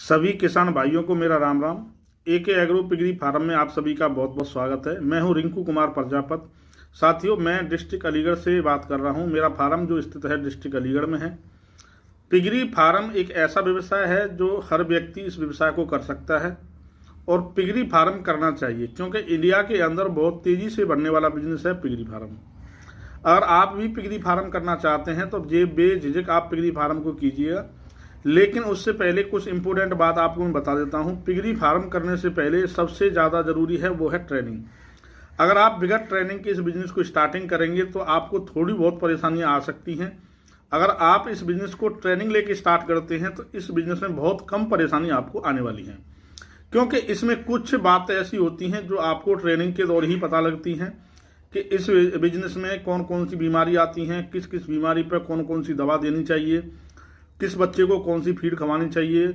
सभी किसान भाइयों को मेरा राम राम। एके एग्रो पिगरी फार्म में आप सभी का बहुत बहुत स्वागत है। मैं हूं रिंकू कुमार प्रजापत। साथियों, मैं डिस्ट्रिक्ट अलीगढ़ से बात कर रहा हूं। मेरा फार्म जो स्थित है डिस्ट्रिक्ट अलीगढ़ में है। पिगरी फार्म एक ऐसा व्यवसाय है जो हर व्यक्ति इस व्यवसाय को कर सकता है और पिगरी फार्म करना चाहिए, क्योंकि इंडिया के अंदर बहुत तेजी से बढ़ने वाला बिजनेस है पिगरी फार्म। अगर आप भी पिगरी फार्म करना चाहते हैं तो बेझिझक आप पिगरी फार्म को कीजिएगा। लेकिन उससे पहले कुछ इंपॉर्टेंट बात आपको मैं बता देता हूं। पिगरी फार्म करने से पहले सबसे ज़्यादा जरूरी है वो है ट्रेनिंग। अगर आप बिगैर ट्रेनिंग के इस बिजनेस को स्टार्टिंग करेंगे तो आपको थोड़ी बहुत परेशानियां आ सकती हैं। अगर आप इस बिजनेस को ट्रेनिंग लेके स्टार्ट करते हैं तो इस बिजनेस में बहुत कम परेशानी आपको आने वाली है, क्योंकि इसमें कुछ बातें ऐसी होती हैं जो आपको ट्रेनिंग के दौर ही पता लगती हैं कि इस बिजनेस में कौन कौन सी बीमारी आती हैं, किस किस बीमारी पर कौन कौन सी दवा देनी चाहिए, किस बच्चे को कौन सी फीड खवानी चाहिए,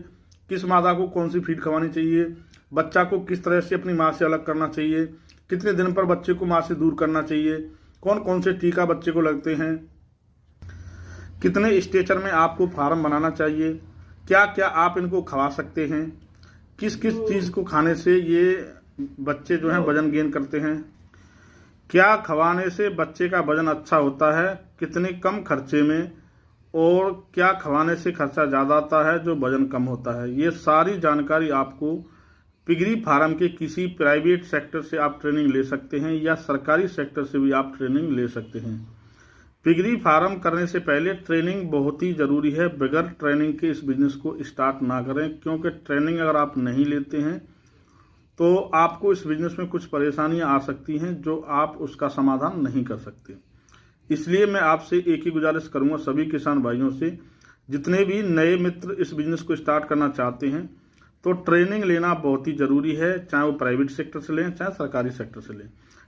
किस मादा को कौन सी फीड खवानी चाहिए, बच्चा को किस तरह से अपनी माँ से अलग करना चाहिए, कितने दिन पर बच्चे को माँ से दूर करना चाहिए, कौन कौन से टीका बच्चे को लगते हैं, कितने स्टेचर में आपको फार्म बनाना चाहिए, क्या क्या आप इनको खवा सकते हैं, किस किस चीज़ को खाने से ये बच्चे जो हैं वजन गेन करते हैं, क्या खवाने से बच्चे का वजन अच्छा होता है, कितने कम खर्चे में, और क्या खवाने से खर्चा ज़्यादा आता है जो वजन कम होता है। ये सारी जानकारी आपको पिगरी फार्म के किसी प्राइवेट सेक्टर से आप ट्रेनिंग ले सकते हैं या सरकारी सेक्टर से भी आप ट्रेनिंग ले सकते हैं। पिगरी फार्म करने से पहले ट्रेनिंग बहुत ही ज़रूरी है। बगैर ट्रेनिंग के इस बिजनेस को स्टार्ट ना करें, क्योंकि ट्रेनिंग अगर आप नहीं लेते हैं तो आपको इस बिजनेस में कुछ परेशानियां आ सकती हैं जो आप उसका समाधान नहीं कर सकते। इसलिए मैं आपसे एक ही गुजारिश करूंगा सभी किसान भाइयों से, जितने भी नए मित्र इस बिजनेस को स्टार्ट करना चाहते हैं तो ट्रेनिंग लेना बहुत ही ज़रूरी है, चाहे वो प्राइवेट सेक्टर से लें चाहे सरकारी सेक्टर से लें।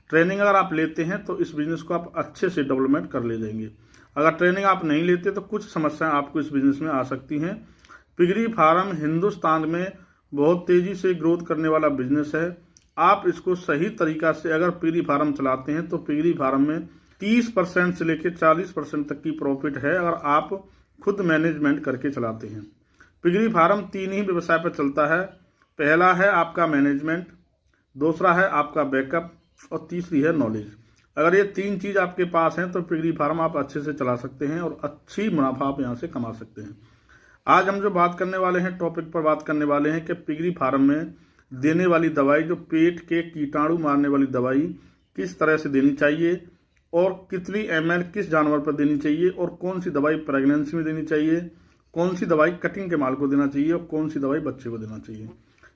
ट्रेनिंग अगर आप लेते हैं तो इस बिजनेस को आप अच्छे से डेवलपमेंट कर ले जाएंगे। अगर ट्रेनिंग आप नहीं लेते तो कुछ समस्याएं आपको इस बिजनेस में आ सकती हैं। पिगरी फार्म हिंदुस्तान में बहुत तेज़ी से ग्रोथ करने वाला बिजनेस है। आप इसको सही तरीका से अगर पिगरी फार्म चलाते हैं तो पिगरी फार्म में 30% से लेकर 40% तक की प्रॉफिट है, अगर आप खुद मैनेजमेंट करके चलाते हैं। पिगरी फार्म 3 ही व्यवसाय पर चलता है। पहला है आपका मैनेजमेंट, दूसरा है आपका बैकअप और तीसरी है नॉलेज। अगर ये 3 चीज़ आपके पास हैं तो पिगरी फार्म आप अच्छे से चला सकते हैं और अच्छी मुनाफा आप यहाँ से कमा सकते हैं। आज हम जो बात करने वाले हैं, टॉपिक पर बात करने वाले हैं कि पिगरी फार्म में देने वाली दवाई, जो पेट के कीटाणु मारने वाली दवाई किस तरह से देनी चाहिए और कितनी ml किस जानवर पर देनी चाहिए, और कौन सी दवाई प्रेगनेंसी में देनी चाहिए, कौन सी दवाई कटिंग के माल को देना चाहिए और कौन सी दवाई बच्चे को देना चाहिए।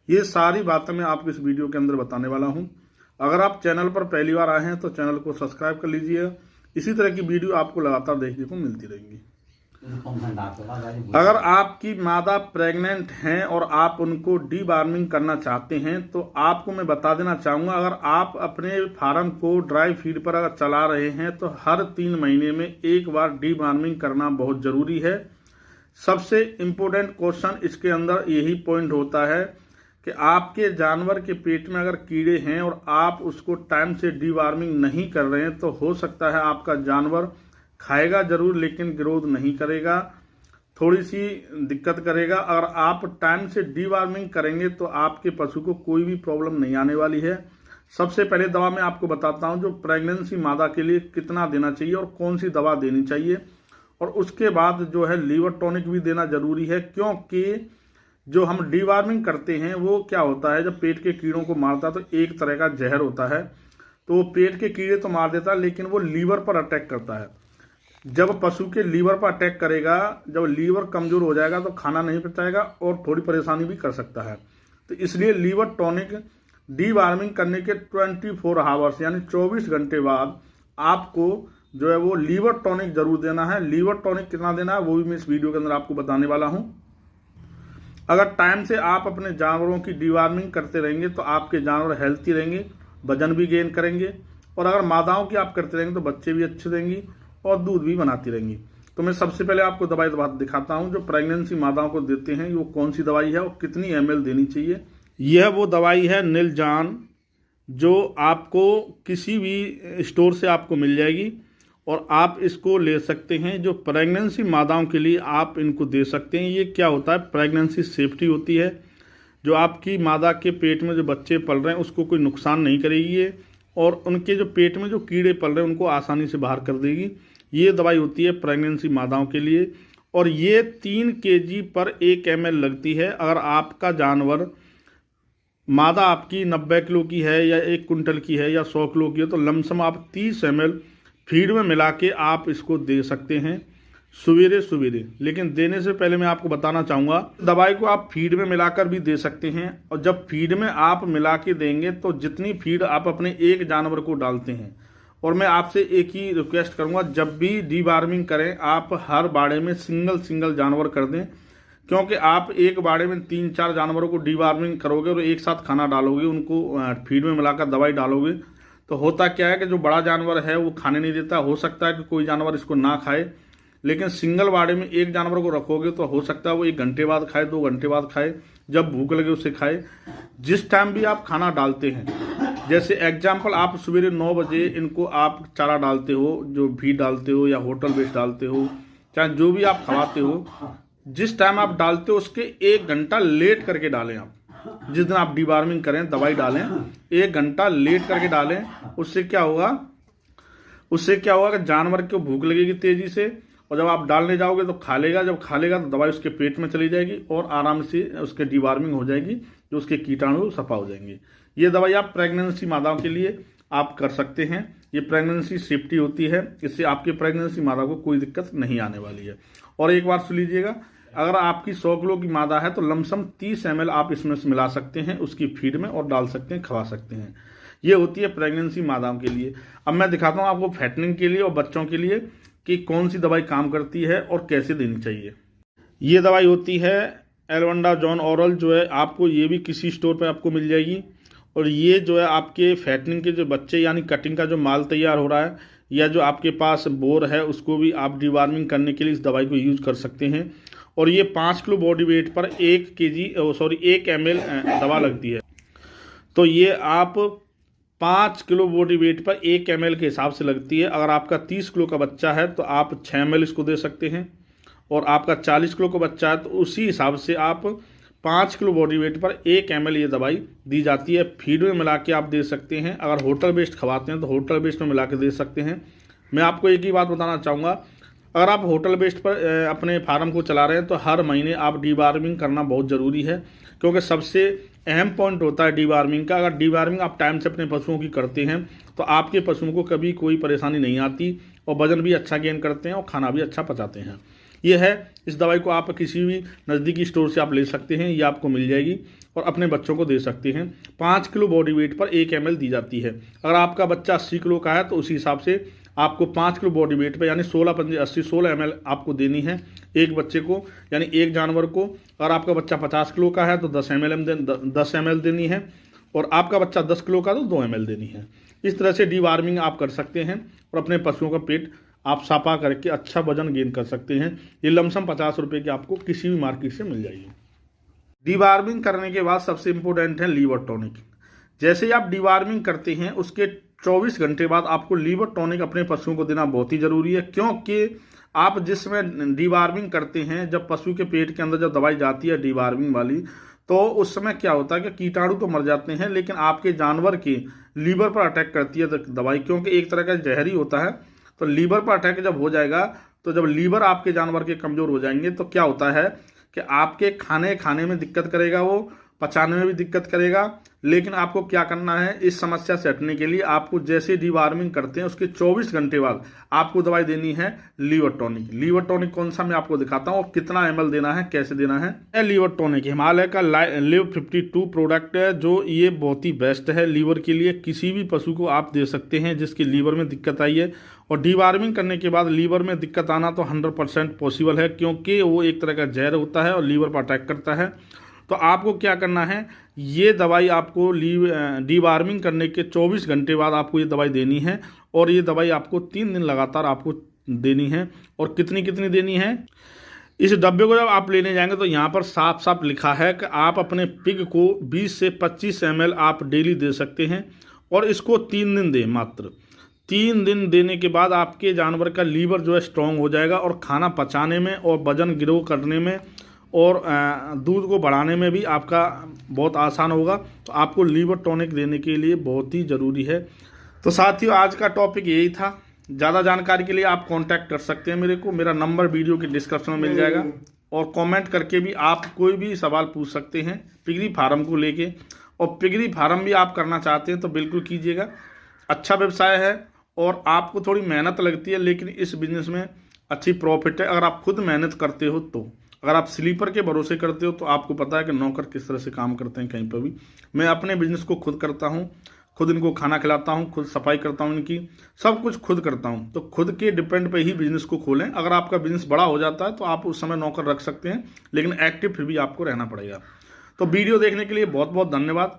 ये सारी बातें मैं आपको इस वीडियो के अंदर बताने वाला हूं। अगर आप चैनल पर पहली बार आए हैं तो चैनल को सब्सक्राइब कर लीजिए। इसी तरह की वीडियो आपको लगातार देखने को मिलती रहेंगी। अगर आपकी मादा प्रेग्नेंट हैं और आप उनको डीवार्मिंग करना चाहते हैं तो आपको मैं बता देना चाहूँगा, अगर आप अपने फार्म को ड्राई फीड पर अगर चला रहे हैं तो हर 3 महीने में एक बार डीवार्मिंग करना बहुत ज़रूरी है। सबसे इम्पोर्टेंट क्वेश्चन इसके अंदर यही पॉइंट होता है कि आपके जानवर के पेट में अगर कीड़े हैं और आप उसको टाइम से डीवार्मिंग नहीं कर रहे हैं तो हो सकता है आपका जानवर खाएगा जरूर लेकिन ग्रोथ नहीं करेगा, थोड़ी सी दिक्कत करेगा। अगर आप टाइम से डीवार्मिंग करेंगे तो आपके पशु को कोई भी प्रॉब्लम नहीं आने वाली है। सबसे पहले दवा मैं आपको बताता हूं जो प्रेगनेंसी मादा के लिए कितना देना चाहिए और कौन सी दवा देनी चाहिए, और उसके बाद जो है लीवर टॉनिक भी देना जरूरी है, क्योंकि जो हम डीवार्मिंग करते हैं वो क्या होता है, जब पेट के कीड़ों को मारता है तो एक तरह का जहर होता है, तो वो पेट के कीड़े तो मार देता है लेकिन वो लीवर पर अटैक करता है। जब पशु के लीवर पर अटैक करेगा, जब लीवर कमजोर हो जाएगा तो खाना नहीं पचाएगा और थोड़ी परेशानी भी कर सकता है। तो इसलिए लीवर टॉनिक डीवार्मिंग करने के 24 आवर्स यानी 24 घंटे बाद आपको जो है वो लीवर टॉनिक जरूर देना है। लीवर टॉनिक कितना देना है वो भी मैं इस वीडियो के अंदर आपको बताने वाला हूं। अगर टाइम से आप अपने जानवरों की डीवार्मिंग करते रहेंगे तो आपके जानवर हेल्थी रहेंगे, वजन भी गेन करेंगे, और अगर मादाओं की आप करते रहेंगे तो बच्चे भी अच्छे देंगी और दूध भी बनाती रहेंगी। तो मैं सबसे पहले आपको दवाई दिखाता हूं जो प्रेगनेंसी मादाओं को देते हैं, वो कौन सी दवाई है और कितनी ml देनी चाहिए। यह वो दवाई है निलजान, जो आपको किसी भी स्टोर से आपको मिल जाएगी और आप इसको ले सकते हैं। जो प्रेगनेंसी माताओं के लिए आप इनको दे सकते हैं। ये क्या होता है, प्रेगनेंसी सेफ्टी होती है। जो आपकी मादा के पेट में जो बच्चे पल रहे हैं उसको कोई नुकसान नहीं करेगी ये, और उनके जो पेट में जो कीड़े पल रहे हैं उनको आसानी से बाहर कर देगी। ये दवाई होती है प्रेगनेंसी मादाओं के लिए, और ये 3 kg पर 1 ml लगती है। अगर आपका जानवर मादा आपकी 90 किलो की है या 1 कुंटल की है या 100 किलो की है तो लमसम आप 30 ml फीड में मिला के आप इसको दे सकते हैं सवेरे सवेरे। लेकिन देने से पहले मैं आपको बताना चाहूँगा, दवाई को आप फीड में मिलाकर भी दे सकते हैं। और जब फीड में आप मिला के देंगे तो जितनी फीड आप अपने एक जानवर को डालते हैं, और मैं आपसे एक ही रिक्वेस्ट करूँगा, जब भी डीवार्मिंग करें आप हर बाड़े में सिंगल जानवर कर दें। क्योंकि आप एक बाड़े में 3-4 जानवरों को डीवार्मिंग करोगे और एक साथ खाना डालोगे, उनको फीड में मिलाकर दवाई डालोगे, तो होता क्या है कि जो बड़ा जानवर है वो खाने नहीं देता। हो सकता है कि कोई जानवर इसको ना खाए, लेकिन सिंगल बाड़े में एक जानवर को रखोगे तो हो सकता है वो 1 घंटे बाद खाए, 2 घंटे बाद खाए, जब भूख लगे उसे खाए। जिस टाइम भी आप खाना डालते हैं, जैसे एग्जाम्पल आप सवेरे 9 बजे इनको आप चारा डालते हो, जो भी डालते हो या होटल बेस्ड डालते हो, चाहे जो भी आप खवाते हो, जिस टाइम आप डालते हो उसके 1 घंटा लेट करके डालें। आप जिस दिन आप डीवार्मिंग करें दवाई डालें 1 घंटा लेट करके डालें। उससे क्या होगा कि जानवर को भूख लगेगी तेजी से, और जब आप डालने जाओगे तो खा लेगा। जब खा लेगा तो दवाई उसके पेट में चली जाएगी और आराम से उसके डीवार्मिंग हो जाएगी, जो उसके कीटाणु सफा हो जाएंगे। ये दवाई आप प्रेगनेंसी मादाओं के लिए आप कर सकते हैं। ये प्रेगनेंसी सेफ्टी होती है, इससे आपके प्रेगनेंसी मादा को कोई दिक्कत नहीं आने वाली है। और एक बार सुन लीजिएगा, अगर आपकी 100 किलो की मादा है तो लमसम 30 ml आप इसमें से मिला सकते हैं उसकी फीड में, और डाल सकते हैं, खवा सकते हैं। ये होती है प्रेगनेंसी मादाओं के लिए। अब मैं दिखाता हूँ आपको फैटनिंग के लिए और बच्चों के लिए कि कौन सी दवाई काम करती है और कैसे देनी चाहिए। ये दवाई होती है एल्बेंडाजोल ओरल, जो है आपको ये भी किसी स्टोर पर आपको मिल जाएगी। और ये जो है आपके फैटनिंग के जो बच्चे यानी कटिंग का जो माल तैयार हो रहा है, या जो आपके पास बोर है उसको भी आप डीवार्मिंग करने के लिए इस दवाई को यूज़ कर सकते हैं। और ये 5 किलो बॉडी वेट पर 1 ml दवा लगती है। तो ये आप 5 किलो बॉडी वेट पर 1 ml के हिसाब से लगती है। अगर आपका 30 किलो का बच्चा है तो आप 6 ml इसको दे सकते हैं, और आपका 40 किलो का बच्चा है तो उसी हिसाब से आप 5 किलो बॉडी वेट पर 1 ml ये दवाई दी जाती है। फीड में मिला के आप दे सकते हैं। अगर होटल बेस्ड खवाते हैं तो होटल बेस्ड में मिला के दे सकते हैं। मैं आपको एक ही बात बताना चाहूँगा, अगर आप होटल बेस्ड पर अपने फार्म को चला रहे हैं तो हर महीने आप डीवार्मिंग करना बहुत ज़रूरी है, क्योंकि सबसे अहम पॉइंट होता है डीवार्मिंग का। अगर डीवार्मिंग आप टाइम से अपने पशुओं की करते हैं तो आपके पशुओं को कभी कोई परेशानी नहीं आती, और वजन भी अच्छा गेन करते हैं और खाना भी अच्छा पचाते हैं। ये है, इस दवाई को आप किसी भी नज़दीकी स्टोर से आप ले सकते हैं, ये आपको मिल जाएगी और अपने बच्चों को दे सकते हैं। 5 किलो बॉडी वेट पर 1 ml दी जाती है। अगर आपका बच्चा 80 किलो का है तो उसी हिसाब से आपको 5 किलो बॉडी वेट पर यानी 16 ml आपको देनी है एक बच्चे को, यानी एक जानवर को। अगर आपका बच्चा 50 किलो का है तो 10 ml देनी है, और आपका बच्चा 10 किलो का तो 2 ml देनी है। इस तरह से डीवार्मिंग आप कर सकते हैं और अपने पशुओं का पेट आप साफा करके अच्छा वजन गेन कर सकते हैं। ये लमसम 50 रुपये की आपको किसी भी मार्केट से मिल जाएगी। डीवार्मिंग करने के बाद सबसे इम्पोर्टेंट है लीवर टॉनिक। जैसे ही आप डीवार्मिंग करते हैं उसके 24 घंटे बाद आपको लीवर टॉनिक अपने पशुओं को देना बहुत ही ज़रूरी है, क्योंकि आप जिस समय डीवार्मिंग करते हैं, जब पशु के पेट के अंदर जब दवाई जाती है डीवार्मिंग वाली, तो उस समय क्या होता है कि कीटाणु तो मर जाते हैं, लेकिन आपके जानवर के लीवर पर अटैक करती है दवाई, क्योंकि एक तरह का जहर ही होता है। तो लीवर पर अटैक जब हो जाएगा, तो जब लीवर आपके जानवर के कमज़ोर हो जाएंगे तो क्या होता है कि आपके खाने में दिक्कत करेगा, वो पचाने में भी दिक्कत करेगा। लेकिन आपको क्या करना है, इस समस्या से हटने के लिए आपको जैसे डीवार्मिंग करते हैं उसके 24 घंटे बाद आपको दवाई देनी है लीवर टॉनिक। लीवर टॉनिक कौन सा मैं आपको दिखाता हूँ और कितना ml देना है, कैसे देना है। लीवर टॉनिक हिमालय का लिव 52 प्रोडक्ट है, जो ये बहुत ही बेस्ट है लीवर के लिए। किसी भी पशु को आप दे सकते हैं जिसके लीवर में दिक्कत आई है, और डीवार्मिंग करने के बाद लीवर में दिक्कत आना तो 100% पॉसिबल है, क्योंकि वो एक तरह का जहर होता है और लीवर पर अटैक करता है। तो आपको क्या करना है, ये दवाई आपको डीवार्मिंग करने के 24 घंटे बाद आपको ये दवाई देनी है, और ये दवाई आपको 3 दिन लगातार आपको देनी है। और कितनी देनी है, इस डब्बे को जब आप लेने जाएंगे तो यहाँ पर साफ साफ लिखा है कि आप अपने पिग को 20 से 25 ml आप डेली दे सकते हैं, और इसको 3 दिन दें मात्र। 3 दिन देने के बाद आपके जानवर का लीवर जो है स्ट्रांग हो जाएगा और खाना पचाने में और वजन ग्रो करने में और दूध को बढ़ाने में भी आपका बहुत आसान होगा। तो आपको लीवर टॉनिक देने के लिए बहुत ही ज़रूरी है। तो साथियों, आज का टॉपिक यही था। ज़्यादा जानकारी के लिए आप कांटेक्ट कर सकते हैं मेरे को। मेरा नंबर वीडियो के डिस्क्रिप्शन में मिल जाएगा और कमेंट करके भी आप कोई भी सवाल पूछ सकते हैं पिगरी फार्म को लेके। और पिगरी फार्म भी आप करना चाहते हैं तो बिल्कुल कीजिएगा। अच्छा व्यवसाय है और आपको थोड़ी मेहनत लगती है, लेकिन इस बिजनेस में अच्छी प्रॉफिट है अगर आप खुद मेहनत करते हो तो। अगर आप स्लीपर के भरोसे करते हो तो आपको पता है कि नौकर किस तरह से काम करते हैं कहीं पर भी। मैं अपने बिजनेस को खुद करता हूँ, खुद इनको खाना खिलाता हूँ, खुद सफाई करता हूँ, इनकी सब कुछ खुद करता हूँ। तो खुद के डिपेंड पे ही बिजनेस को खोलें। अगर आपका बिजनेस बड़ा हो जाता है तो आप उस समय नौकर रख सकते हैं, लेकिन एक्टिव फिर भी आपको रहना पड़ेगा। तो वीडियो देखने के लिए बहुत बहुत धन्यवाद।